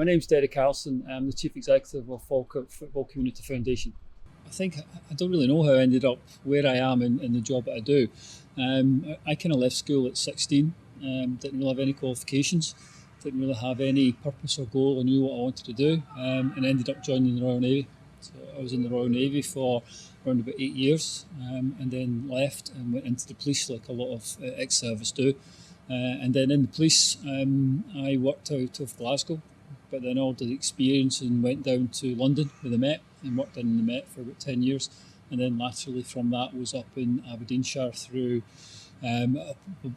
My name's Derek Allison. I'm the Chief Executive of Falkirk Community Foundation. I think I don't really know how I ended up where I am in the job that I do. I kind of left school at 16, didn't really have any qualifications, didn't really have any purpose or goal. I knew what I wanted to do, and ended up joining the Royal Navy. So I was in the Royal Navy for around about 8 years, and then left and went into the police like a lot of ex-service do. And then in the police, I worked out of Glasgow, but then all the experience and went down to London with the Met and worked in the Met for about 10 years. And then laterally from that was up in Aberdeenshire through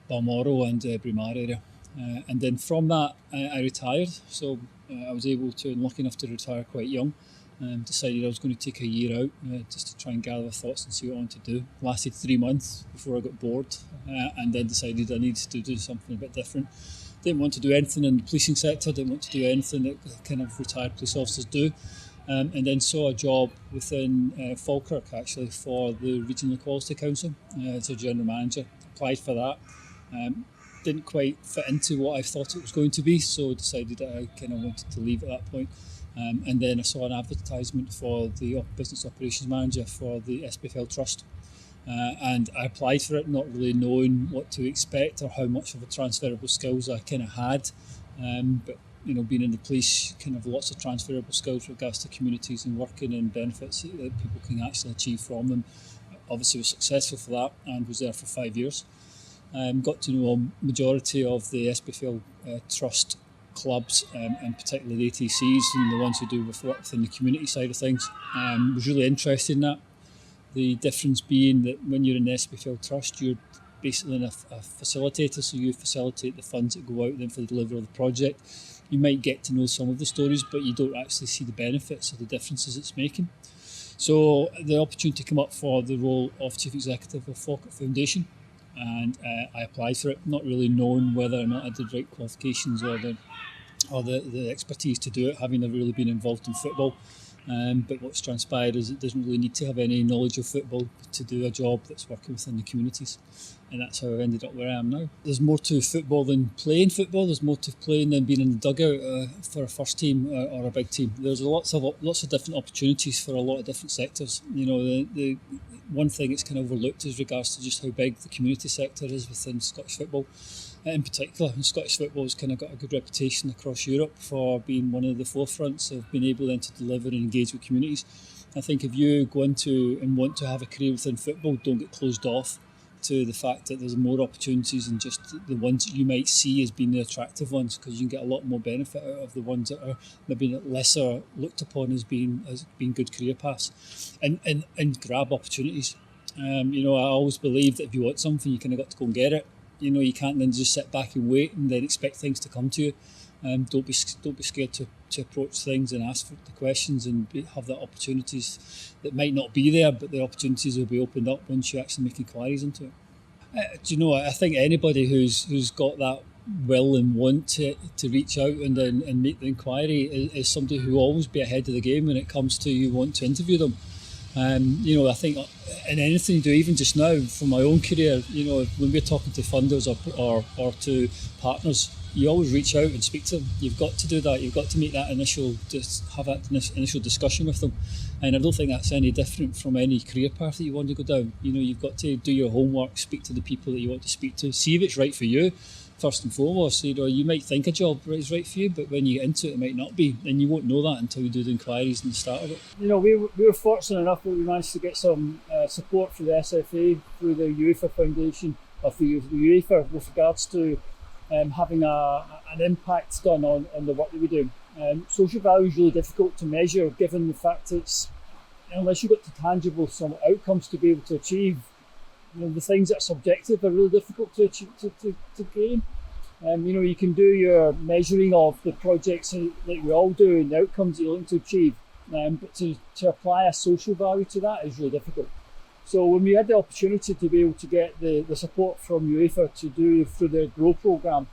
Balmoral and Braemar area. And then from that, I retired. So I was able to, and lucky enough to retire quite young. Decided I was going to take a year out just to try and gather thoughts and see what I wanted to do. Lasted 3 months before I got bored, and then decided I needed to do something a bit different. Didn't want to do anything in the policing sector, didn't want to do anything that kind of retired police officers do, and then saw a job within Falkirk actually for the Regional Equality Council as a general manager. Applied for that. Didn't quite fit into what I thought it was going to be, so decided that I kind of wanted to leave at that point. And then I saw an advertisement for the business operations manager for the SPFL Trust, and I applied for it not really knowing what to expect or how much of a transferable skills I kind of had, but you know, being in the police, kind of lots of transferable skills with regards to communities and working and benefits that people can actually achieve from them. Obviously was successful for that and was there for 5 years. Got to know a majority of the SPFL Trust clubs, and particularly the ATCs and the ones who do work within the community side of things. Was really interested in that. The difference being that when you're in the SPFL Trust, you're basically a facilitator, so you facilitate the funds that go out then for the delivery of the project. You might get to know some of the stories, but you don't actually see the benefits or the differences it's making. So the opportunity came up for the role of Chief Executive of Falkirk Foundation, and I applied for it, not really knowing whether or not I had the right qualifications or the expertise to do it, having never really been involved in football. But what's transpired is it doesn't really need to have any knowledge of football to do a job that's working within the communities. And that's how I've ended up where I am now. There's more to football than playing football. There's more to playing than being in the dugout for a first team or a big team. There's lots of different opportunities for a lot of different sectors. You know, the one thing that's kind of overlooked is regards to just how big the community sector is within Scottish football. In particular, Scottish football has kind of got a good reputation across Europe for being one of the forefronts of being able then to deliver and engage with communities. I think if you go into and want to have a career within football, don't get closed off to the fact that there's more opportunities than just the ones that you might see as being the attractive ones, because you can get a lot more benefit out of the ones that are maybe lesser looked upon as being good career paths, and grab opportunities. You know, I always believe that if you want something, you kind of got to go and get it. You know, you can't then just sit back and wait and then expect things to come to you. Don't be scared to approach things and ask for the questions and have the opportunities that might not be there, but the opportunities will be opened up once you actually make inquiries into it. Do you know, I think anybody who's got that will and want to reach out and make the inquiry is somebody who will always be ahead of the game when it comes to you want to interview them. You know, I think in anything you do, even just now, from my own career, you know, when we're talking to funders or to partners, you always reach out and speak to them. You've got to do that. You've got to make that initial discussion with them. And I don't think that's any different from any career path that you want to go down. You know, you've got to do your homework, speak to the people that you want to speak to, see if it's right for you. First and foremost, you know, you might think a job is right for you, but when you get into it, it might not be, and you won't know that until you do the inquiries and the start of it. You know, we were fortunate enough that we managed to get some support for the SFA through the UEFA Foundation, or through the UEFA, with regards to having an impact done on the work that we do. Social value is really difficult to measure, given the fact it's, unless you've got the tangible some outcomes to be able to achieve. You know, the things that are subjective are really difficult to achieve, to gain. You know, you can do your measuring of the projects like we all do and the outcomes that you're looking to achieve, but to apply a social value to that is really difficult. So when we had the opportunity to be able to get the support from UEFA to do through their GROW programme,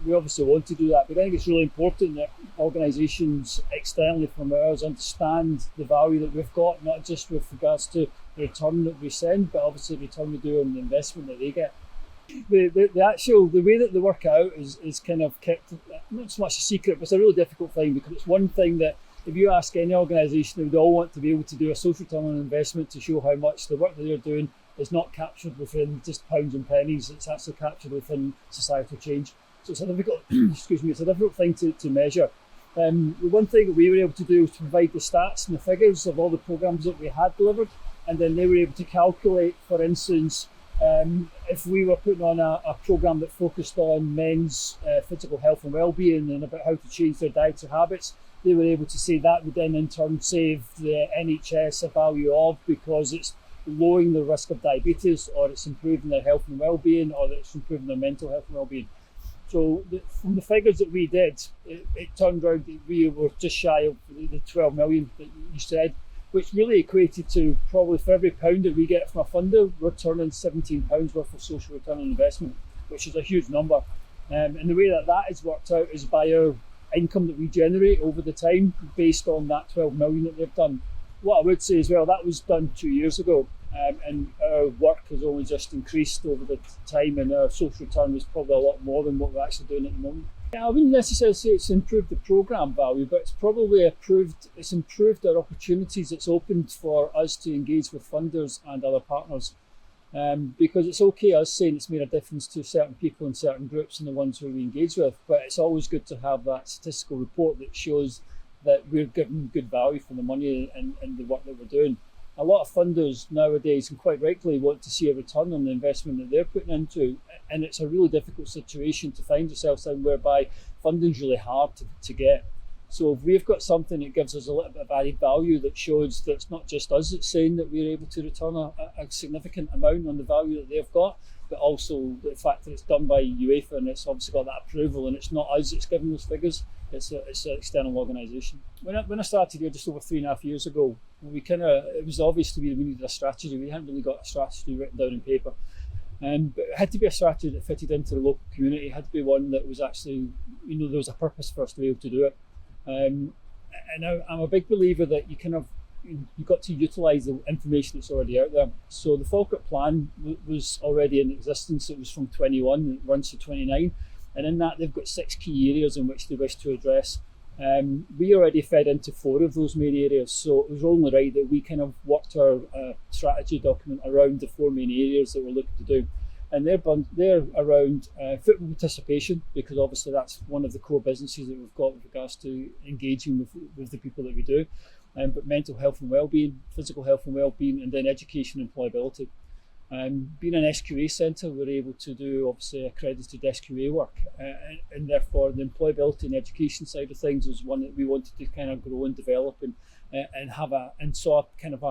we obviously want to do that, but I think it's really important that organisations externally from ours understand the value that we've got, not just with regards to the return that we send, but obviously the return we do on the investment that they get. The way that they work out is kind of kept not so much a secret, but it's a really difficult thing, because it's one thing that if you ask any organisation, they would all want to be able to do a social return on investment to show how much the work that they're doing is not captured within just pounds and pennies. It's actually captured within societal change. So it's a difficult, it's a difficult thing to measure. The one thing that we were able to do was to provide the stats and the figures of all the programmes that we had delivered, and then they were able to calculate, for instance, if we were putting on a programme that focused on men's physical health and well-being and about how to change their diets or habits, they were able to say that would then in turn save the NHS a value of, because it's lowering the risk of diabetes, or it's improving their health and well-being, or it's improving their mental health and well-being. So from the figures that we did, it turned out that we were just shy of the 12 million that you said, which really equated to probably for every pound that we get from a funder, we're turning £17 worth of social return on investment, which is a huge number. And the way that is worked out is by our income that we generate over the time based on that 12 million that they've done. What I would say as well, that was done 2 years ago, and our work has only just increased over the time, and our social return is probably a lot more than what we're actually doing at the moment. Yeah, I wouldn't necessarily say it's improved the programme value, but it's probably improved our opportunities. It's opened for us to engage with funders and other partners, because it's okay us saying it's made a difference to certain people and certain groups and the ones who we engage with, but it's always good to have that statistical report that shows that we're giving good value for the money and the work that we're doing. A lot of funders nowadays, and quite rightly, want to see a return on the investment that they're putting into, and it's a really difficult situation to find yourself in, whereby funding's really hard to get. So if we've got something that gives us a little bit of added value that shows that it's not just us that's saying that we're able to return a significant amount on the value that they've got, but also the fact that it's done by UEFA and it's obviously got that approval, and it's not us that's giving those figures, it's an external organisation. When I started here just over 3.5 years ago, it was obvious to me that we needed a strategy. We hadn't really got a strategy written down in paper. But it had to be a strategy that fitted into the local community. It had to be one that was actually, there was a purpose for us to be able to do it. And I'm a big believer that you've got to utilise the information that's already out there. So the Falkirk plan was already in existence. It was from 21 and it runs to 29. And in that, they've got 6 key areas in which they wish to address. We already fed into 4 of those main areas, so it was only right that we kind of worked our strategy document around the 4 main areas that we're looking to do. And they're around football participation, because obviously that's one of the core businesses that we've got with regards to engaging with the people that we do. But mental health and well-being, physical health and well-being, and then education and employability. Being an SQA centre, we're able to do obviously accredited SQA work, and therefore the employability and education side of things was one that we wanted to kind of grow and develop and saw kind of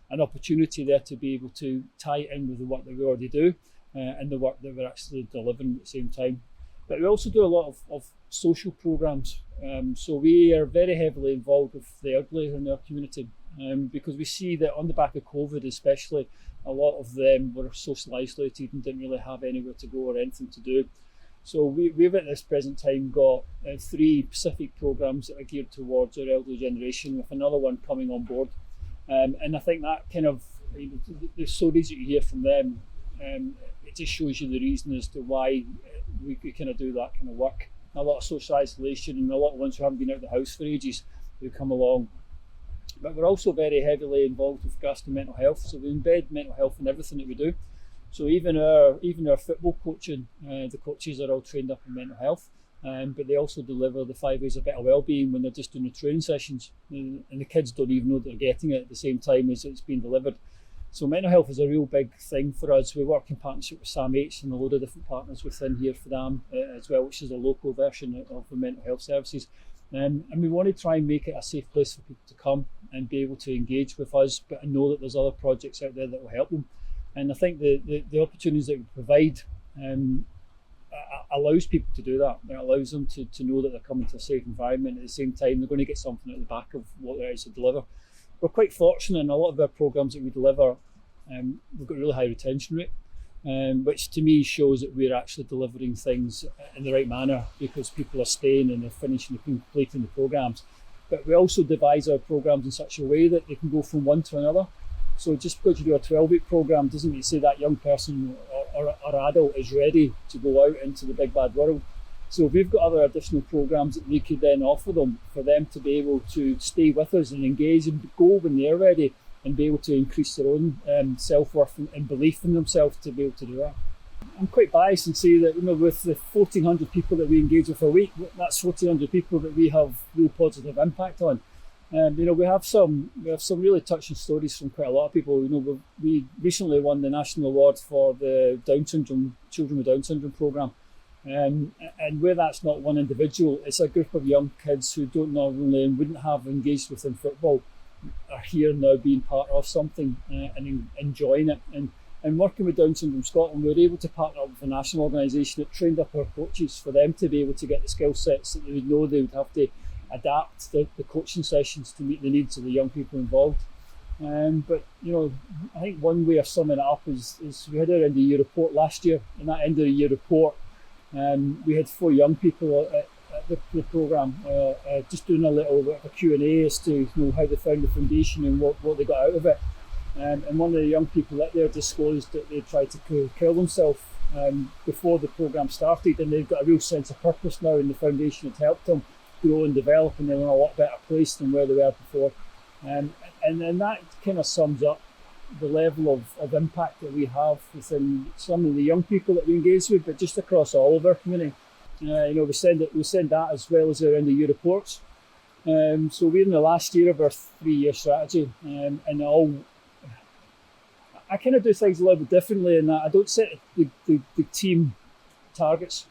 an opportunity there to be able to tie it in with the work that we already do and the work that we're actually delivering at the same time. But we also do a lot of social programmes, so we are very heavily involved with the elderly in our community, because we see that on the back of COVID especially, a lot of them were socially isolated and didn't really have anywhere to go or anything to do. So we've at this present time got 3 specific programmes that are geared towards our elderly generation, with another one coming on board. And I think that kind of, the stories that you hear from them, it just shows you the reason as to why we kind of do that kind of work. A lot of social isolation and a lot of ones who haven't been out of the house for ages who come along. But we're also very heavily involved with regards to mental health, so we embed mental health in everything that we do. So even our football coaching, the coaches are all trained up in mental health, but they also deliver the 5 ways of better wellbeing when they're just doing the training sessions, and the kids don't even know they're getting it at the same time as it's being delivered. So mental health is a real big thing for us. We work in partnership with SAMH and a load of different partners within here for them as well, which is a local version of the mental health services. And we want to try and make it a safe place for people to come and be able to engage with us, but know that there's other projects out there that will help them. And I think the opportunities that we provide allows people to do that. It allows them to know that they're coming to a safe environment. At the same time, they're going to get something at the back of what they're actually deliver. We're quite fortunate in a lot of our programmes that we deliver. We've got a really high retention rate, which to me shows that we're actually delivering things in the right manner, because people are staying and they're finishing and completing the programmes. But we also devise our programmes in such a way that they can go from one to another. So just because you do a 12-week programme doesn't mean to say that young person or adult is ready to go out into the big bad world. So we've got other additional programs that we could then offer them for them to be able to stay with us and engage and go when they're ready and be able to increase their own self-worth and belief in themselves to be able to do that. I'm quite biased and say that, with the 1,400 people that we engage with a week, that's 1,400 people that we have real positive impact on. We have some really touching stories from quite a lot of people. We recently won the national award for the Children with Down Syndrome programme. And where that's not one individual, it's a group of young kids who don't normally and wouldn't have engaged within football are here now being part of something and enjoying it. And working with Down Syndrome Scotland, we were able to partner up with a national organisation that trained up our coaches for them to be able to get the skill sets that they would know they would have to adapt the coaching sessions to meet the needs of the young people involved. But I think one way of summing it up is we had our end of year report last year. In that end of the year report, we had 4 young people at the programme just doing a little bit of a Q&A as to how they found the foundation and what they got out of it. And one of the young people out there disclosed that they tried to kill themselves before the programme started, and they've got a real sense of purpose now, and the foundation has helped them grow and develop, and they're in a lot better place than where they were before. And then that kind of sums up the level of impact that we have within some of the young people that we engage with, but just across all of our community. We send that as well as our end of year reports. So we're in the last year of our 3-year strategy, and I kind of do things a little bit differently in that I don't set the team targets.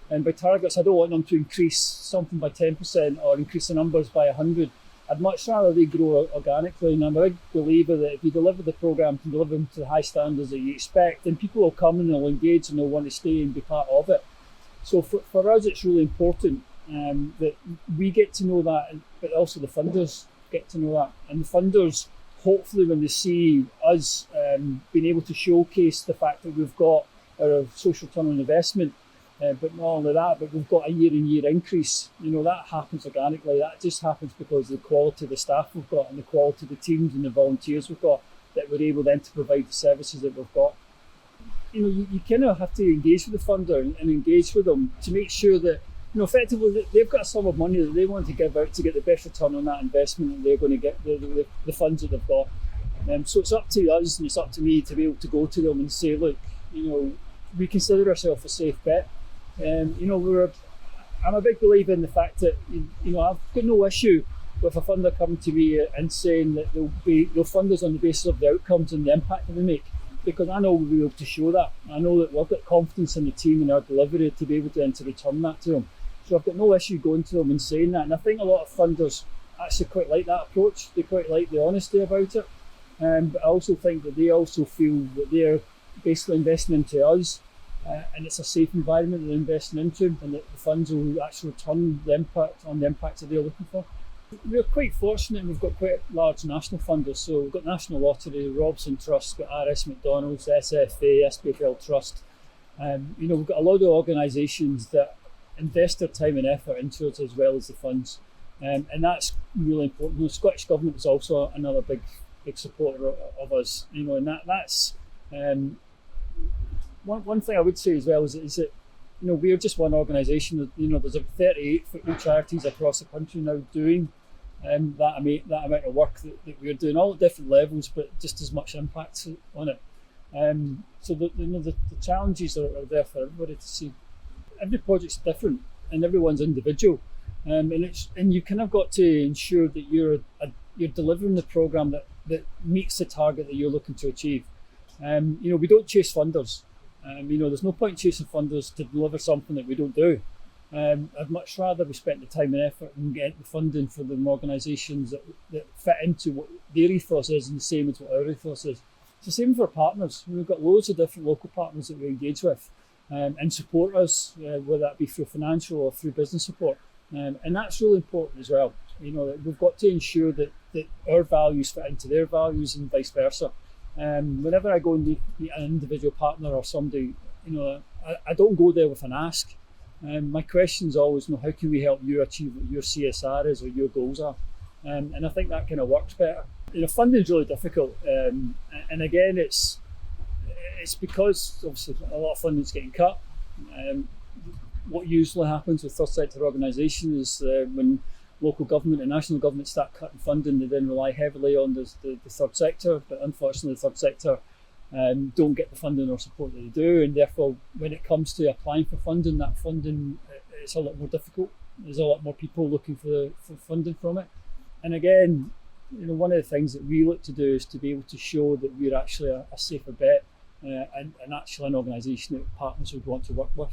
And by targets, I don't want them to increase something by 10% or increase the numbers by 100. I'd much rather they grow organically. And I'm a big believer that if you deliver the programme and deliver them to the high standards that you expect, then people will come and they'll engage and they'll want to stay and be part of it. So for us, it's really important that we get to know that, but also the funders get to know that. And the funders, hopefully when they see us being able to showcase the fact that we've got our social return on investment, but not only that, but we've got a year-on-year increase, that happens organically. That just happens because of the quality of the staff we've got and the quality of the teams and the volunteers we've got, that we're able then to provide the services that we've got. You kind of have to engage with the funder and engage with them to make sure that, effectively they've got a sum of money that they want to give out to get the best return on that investment, and they're going to get the funds that they've got. So it's up to us and it's up to me to be able to go to them and say, look, we consider ourselves a safe bet. I'm a big believer in the fact that, I've got no issue with a funder coming to me and saying that they'll fund us on the basis of the outcomes and the impact that we make, because I know we'll be able to show that. I know that we've got confidence in the team and our delivery to be able to then to return that to them. So I've got no issue going to them and saying that. And I think a lot of funders actually quite like that approach. They quite like the honesty about it. But I also think that they also feel that they're basically investing into us, and it's a safe environment that they're investing into, and that the funds will actually return the impact that they're looking for. We're quite fortunate, and we've got quite large national funders. So we've got National Lottery, Robson Trust, we've got RS McDonald's, SFA, SPFL Trust. We've got a lot of organisations that invest their time and effort into it as well as the funds, and that's really important. The Scottish Government is also another big supporter of us, and that's one thing I would say as well is that we're just one organisation. There's 38 football charities across the country now doing that amount of work that we're doing, all at different levels, but just as much impact on it. So the challenges are there for everybody to see. Every project's different and everyone's individual, and you kind of got to ensure that you're delivering the programme that meets the target that you're looking to achieve. We don't chase funders. There's no point chasing funders to deliver something that we don't do. I'd much rather we spent the time and effort and get the funding for the organisations that fit into what their ethos is, and the same as what our ethos is. It's the same for our partners. We've got loads of different local partners that we engage with and support us, whether that be through financial or through business support. And that's really important as well. We've got to ensure that our values fit into their values and vice versa. Whenever I go and meet an individual partner or somebody, I don't go there with an ask. My question is always, how can we help you achieve what your CSR is or your goals are? And I think that kind of works better. Funding is really difficult, and again, it's it's because obviously a lot of funding is getting cut. What usually happens with third sector organisations is when local government and national government start cutting funding, they then rely heavily on the third sector, but unfortunately the third sector don't get the funding or support that they do, and therefore when it comes to applying for funding, that funding it's a lot more difficult. There's a lot more people looking for funding from it. And again, one of the things that we look to do is to be able to show that we're actually a safer bet and actually an organisation that partners would want to work with.